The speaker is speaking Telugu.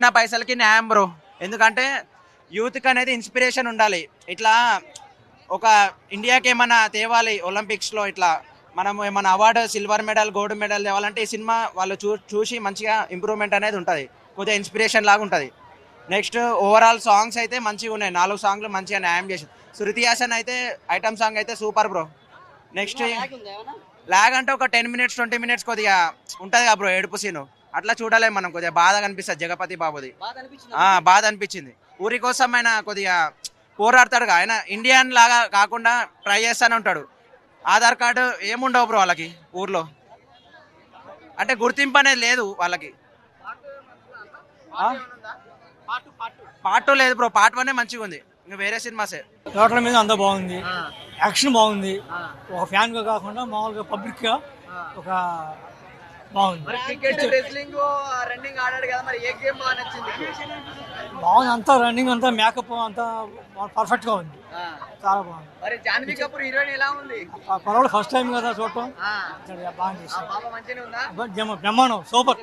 నా పైసలకి న్యాయం బ్రో. ఎందుకంటే యూత్కి అనేది ఇన్స్పిరేషన్ ఉండాలి. ఇట్లా ఒక ఇండియాకి ఏమన్నా తేవాలి ఒలింపిక్స్లో, ఇట్లా మనం ఏమన్నా award silver medal gold medal తేవాలంటే ఈ సినిమా వాళ్ళు చూసి మంచిగా ఇంప్రూవ్మెంట్ అనేది ఉంటుంది, కొద్దిగా ఇన్స్పిరేషన్ లాగా ఉంటుంది. నెక్స్ట్ ఓవరాల్ సాంగ్స్ అయితే మంచిగా ఉన్నాయి, 4 సాంగ్లు మంచిగా న్యాయం చేసింది. శృతి హాసన్ అయితే ఐటమ్ సాంగ్ అయితే సూపర్ బ్రో. నెక్స్ట్ లాగ్ అంటే ఒక 10 మినిట్స్ 20 మినిట్స్ కొద్దిగా ఉంటుంది కదా బ్రో, ఏడుపు సీను అట్లా చూడలేము మనం, కొద్దిగా బాధగా అనిపిస్తుంది. జగపతి బాబుది బాధ అనిపించింది. ఊరి కోసం ఆయన కొద్దిగా పోరాడతాడు, ఆయన ఇండియన్ లాగా కాకుండా ట్రై చేస్తూనే ఉంటాడు. ఆధార్ కార్డు ఏముండవు బ్రో వాళ్ళకి ఊర్లో, అంటే గుర్తింపు అనేది లేదు వాళ్ళకి. పార్ట్ 2 లేదు బ్రో, పార్ట్ 1 మంచిగా ఉంది, ఇంకా వేరే సినిమాసే. టోటల్ మీద అంతా బాగుంది, యాక్షన్ బాగుంది, ఒక ఫ్యాన్ గా కాకుండా మామూలుగా పబ్లిక్ గా ఒక బాగుంది. బాగుంది, అంతా రన్నింగ్ అంతా మేకప్ అంతా పర్ఫెక్ట్ గా ఉంది, చాలా బాగుంది. పర్వాలేదు, ఫస్ట్ టైం కదా చూడటం, బాగా చేసింది, బ్రహ్మాండం, సూపర్.